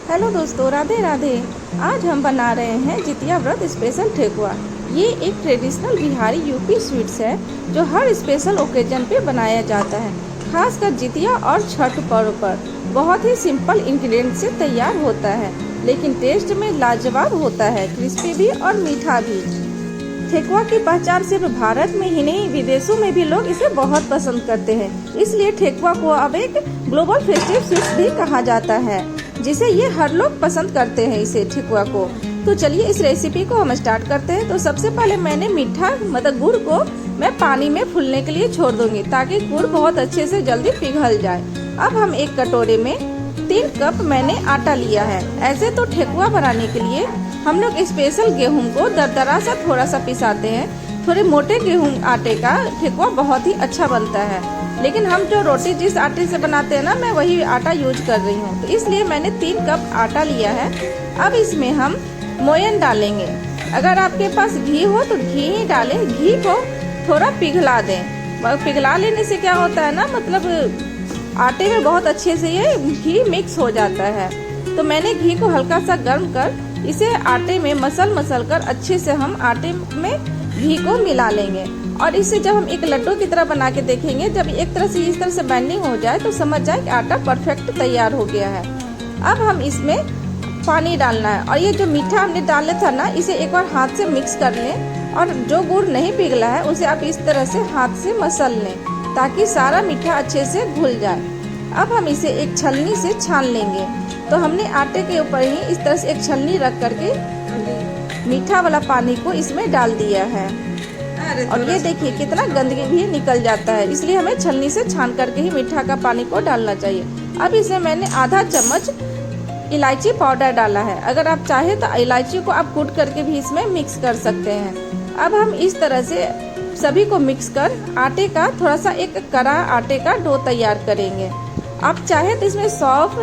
Hello दोस्तों, राधे राधे। आज हम बना रहे हैं जितिया व्रत स्पेशल ठेकुआ। ये एक ट्रेडिशनल बिहारी यूपी स्वीट्स है जो हर स्पेशल ओकेजन पे बनाया जाता है, खासकर जितिया और छठ पर्व पर। बहुत ही सिंपल इंग्रेडिएंट से तैयार होता है, लेकिन टेस्ट में लाजवाब होता है, क्रिस्पी भी और मीठा भी। ठेकुआ की पहचान सिर्फ भारत में ही नहीं, विदेशों में भी लोग इसे बहुत पसंद करते हैं। इसलिए ठेकुआ को अब एक ग्लोबल फेस्टिव स्वीट्स भी कहा जाता है, जिसे ये हर लोग पसंद करते हैं इसे ठेकुआ को। तो चलिए इस रेसिपी को हम स्टार्ट करते हैं। तो सबसे पहले मैंने मीठा मतलब गुड़ को मैं पानी में फूलने के लिए छोड़ दूंगी, ताकि गुड़ बहुत अच्छे से जल्दी पिघल जाए। अब हम एक कटोरे में 3 कप मैंने आटा लिया है। ऐसे तो ठेकुआ बनाने के लिए हम लोग स्पेशल गेहूं को दरदरा सा थोड़ा सा पिसाते हैं। थोड़े मोटे गेहूं आटे का ठेकुआ बहुत ही अच्छा बनता है, लेकिन हम जो रोटी जिस आटे से बनाते हैं ना, मैं वही आटा यूज कर रही हूँ। तो इसलिए मैंने 3 कप आटा लिया है। अब इसमें हम मोयन डालेंगे। अगर आपके पास घी हो तो घी ही डालें। घी को थोड़ा पिघला दें। पिघला लेने से क्या होता है ना, मतलब आटे में बहुत अच्छे से ये घी मिक्स हो जाता है। तो मैंने घी को हल्का सा गर्म कर इसे आटे में मसल कर अच्छे से हम आटे में घी को मिला लेंगे। और इसे जब हम एक लड्डू की तरह बना के देखेंगे, जब एक तरह से इस तरह से बाइंडिंग हो जाए तो समझ जाए कि आटा परफेक्ट तैयार हो गया है। अब हम इसमें पानी डालना है, और ये जो मीठा हमने डाले था ना, इसे एक बार हाथ से मिक्स कर लें। और जो गुड़ नहीं पिघला है उसे आप इस तरह से हाथ से मसल लें, ताकि सारा मीठा अच्छे से घुल जाए। अब हम इसे एक छलनी से छान लेंगे। तो हमने आटे के ऊपर ही इस तरह से एक छलनी रख करके मीठा वाला पानी को इसमें डाल दिया है। और ये देखिए कितना गंदगी भी निकल जाता है, इसलिए हमें छलनी से छान करके ही मीठा का पानी को डालना चाहिए। अब इसे मैंने आधा चम्मच इलायची पाउडर डाला है। अगर आप चाहे तो इलायची को आप कूट करके भी इसमें मिक्स कर सकते हैं। अब हम इस तरह से सभी को मिक्स कर आटे का थोड़ा सा एक कड़ा आटे का डो तैयार करेंगे। आप चाहे तो इसमें सौंफ,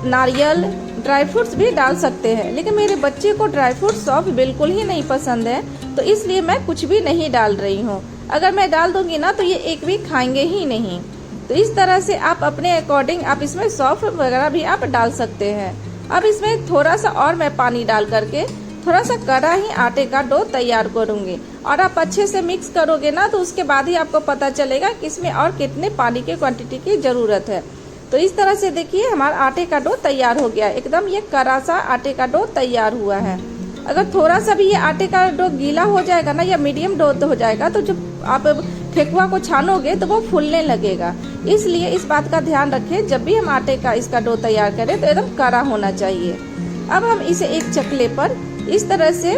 नारियल, ड्राई फ्रूट्स भी डाल सकते हैं, लेकिन मेरे बच्चे को ड्राई फ्रूट सौंफ बिल्कुल ही नहीं पसंद है, तो इसलिए मैं कुछ भी नहीं डाल रही हूँ। अगर मैं डाल दूंगी ना तो ये एक भी खाएंगे ही नहीं। तो इस तरह से आप अपने अकॉर्डिंग आप इसमें सौंफ वगैरह भी आप डाल सकते हैं। अब इसमें थोड़ा सा और मैं पानी डाल करके थोड़ा सा कड़ा ही आटे का डो तैयार करूंगी। और आप अच्छे से मिक्स करोगे ना, तो उसके बाद ही आपको पता चलेगा कि इसमें और कितने पानी की क्वांटिटी की जरूरत है। तो इस तरह से देखिए हमारा आटे का डो तैयार हो गया। एकदम ये कड़ा सा आटे का डो तैयार हुआ है। अगर थोड़ा सा भी ये आटे का डो गीला हो जाएगा ना, या मीडियम डो हो जाएगा, तो जब आप ठेकुआ को छानोगे तो वो फूलने लगेगा। इसलिए इस बात का ध्यान रखें, जब भी हम आटे का इसका डो तैयार करें तो एकदम कड़ा होना चाहिए। अब हम इसे एक चकले पर इस तरह से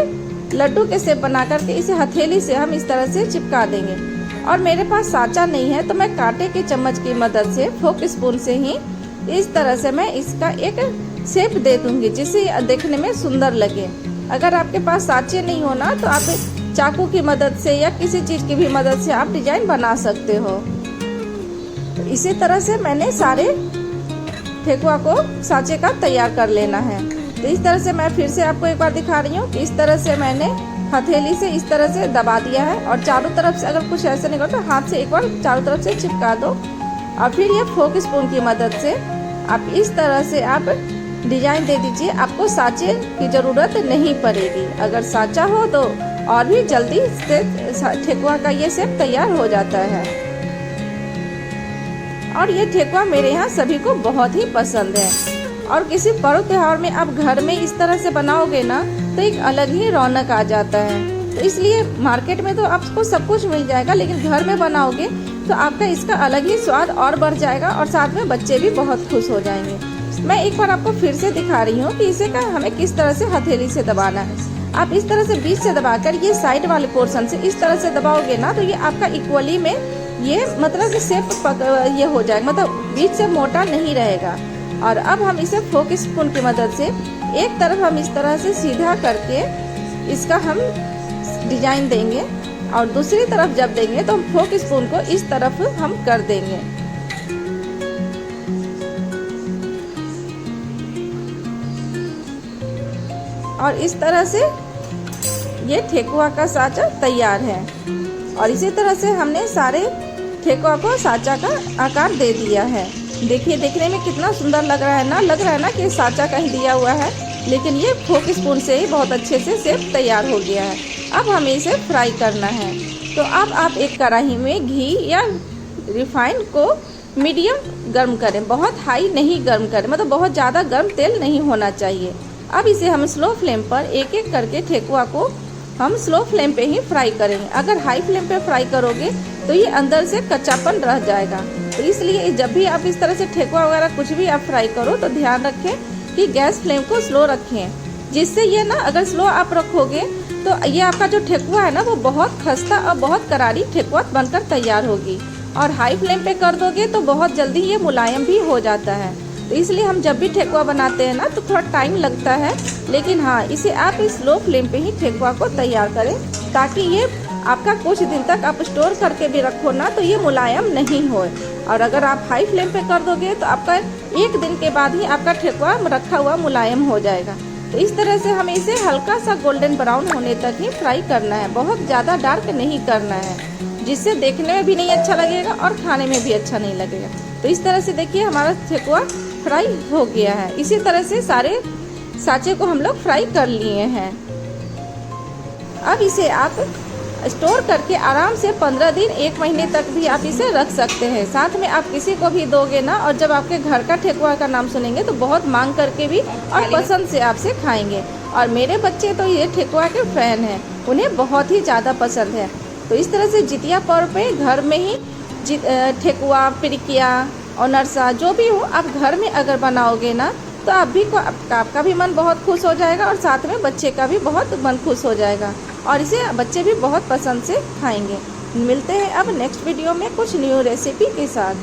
लड्डू के शेप बना करके इसे हथेली से हम इस तरह से चिपका देंगे। और मेरे पास साचा नहीं है, तो मैं कांटे के चम्मच की मदद से, फोक स्पून से ही इस तरह से मैं इसका एक शेप दे दूंगी, जिससे देखने में सुंदर लगे। अगर आपके पास साचे नहीं हो ना, तो आप चाकू की मदद से या किसी चीज की भी मदद से आप डिजाइन बना सकते हो। तो इसी तरह से मैंने सारे ठेकुआ को साचे का तैयार कर लेना है। तो इस तरह से मैं फिर से आपको एक बार दिखा रही हूँ कि इस तरह से मैंने हथेली से इस तरह से दबा दिया है। और चारों तरफ से अगर कुछ ऐसा नहीं करता तो हाथ से एक बार चारों तरफ से चिपका दो। और फिर ये फोक स्पून की मदद से आप इस तरह से आप डिजाइन दे दीजिए। आपको साचे की जरूरत नहीं पड़ेगी। अगर साचा हो तो और भी जल्दी से ठेकुआ का ये शेप तैयार हो जाता है। और ये ठेकुआ मेरे यहाँ सभी को बहुत ही पसंद है। और किसी पर्व त्योहार में आप घर में इस तरह से बनाओगे ना, तो एक अलग ही रौनक आ जाता है। तो इसलिए मार्केट में तो आपको सब कुछ मिल जाएगा, लेकिन घर में बनाओगे तो आपका इसका अलग ही स्वाद और बढ़ जाएगा, और साथ में बच्चे भी बहुत खुश हो जाएंगे। मैं एक बार आपको फिर से दिखा रही हूँ कि इसे का हमें किस तरह से हथेली से दबाना है। आप इस तरह से बीच से दबाकर ये साइड वाले पोर्शन से इस तरह से दबाओगे ना, तो ये आपका इक्वली में ये मतलब शेप ये हो जाएगा, मतलब बीच से मोटा नहीं रहेगा। और अब हम इसे फोक स्पून की मदद से एक तरफ हम इस तरह से सीधा करके इसका हम डिजाइन देंगे, और दूसरी तरफ जब देंगे तो हम फोक स्पून को इस तरफ हम कर देंगे। और इस तरह से ये ठेकुआ का साचा तैयार है। और इसी तरह से हमने सारे ठेकुआ को साचा का आकार दे दिया है। देखिए देखने में कितना सुंदर लग रहा है ना, लग रहा है ना कि साँचा कहीं दिया हुआ है, लेकिन ये फोक स्पून से ही बहुत अच्छे से शेप तैयार हो गया है। अब हमें इसे फ्राई करना है। तो अब आप एक कढ़ाई में घी या रिफाइंड को मीडियम गर्म करें, बहुत हाई नहीं गर्म करें, मतलब बहुत ज़्यादा गर्म तेल नहीं होना चाहिए। अब इसे हम स्लो फ्लेम पर एक एक करके ठेकुआ को हम स्लो फ्लेम पे ही फ्राई करेंगे। अगर हाई फ्लेम पे फ्राई करोगे तो ये अंदर से कच्चापन रह जाएगा। तो इसलिए जब भी आप इस तरह से ठेकुआ वगैरह कुछ भी आप फ्राई करो तो ध्यान रखें कि गैस फ्लेम को स्लो रखें, जिससे ये ना अगर स्लो आप रखोगे तो ये आपका जो ठेकुआ है ना वो बहुत खस्ता और बहुत करारी ठेकुआ बनकर तैयार होगी। और हाई फ्लेम पे कर दोगे तो बहुत जल्दी ये मुलायम भी हो जाता है। तो इसलिए हम जब भी ठेकुआ बनाते हैं ना तो थोड़ा टाइम लगता है, लेकिन हाँ इसे आप इस लो फ्लेम पे ही ठेकुआ को तैयार करें, ताकि ये आपका कुछ दिन तक आप स्टोर करके भी रखो ना तो ये मुलायम नहीं हो। और अगर आप हाई फ्लेम पे कर दोगे तो आपका एक दिन के बाद ही आपका ठेकुआ रखा हुआ मुलायम हो जाएगा। तो इस तरह से हमें इसे हल्का सा गोल्डन ब्राउन होने तक ही फ्राई करना है, बहुत ज़्यादा डार्क नहीं करना है, जिससे देखने में भी नहीं अच्छा लगेगा और खाने में भी अच्छा नहीं लगेगा। तो इस तरह से देखिए हमारा ठेकुआ फ्राई हो गया है। इसी तरह से सारे साँचे को हम लोग फ्राई कर लिए हैं। अब इसे आप स्टोर करके आराम से 15 दिन 1 महीने तक भी आप इसे रख सकते हैं। साथ में आप किसी को भी दोगे ना, और जब आपके घर का ठेकुआ का नाम सुनेंगे तो बहुत मांग करके भी और पसंद से आपसे खाएंगे। और मेरे बच्चे तो ये ठेकुआ के फैन हैं, उन्हें बहुत ही ज़्यादा पसंद है। तो इस तरह से जितिया पर्व पे घर में ही ठेकुआ, पिरिकिया और नरसा जो भी हो आप घर में अगर बनाओगे ना तो आपका भी मन बहुत खुश हो जाएगा और साथ में बच्चे का भी बहुत मन खुश हो जाएगा, और इसे बच्चे भी बहुत पसंद से खाएंगे। मिलते हैं अब नेक्स्ट वीडियो में कुछ न्यू रेसिपी के साथ।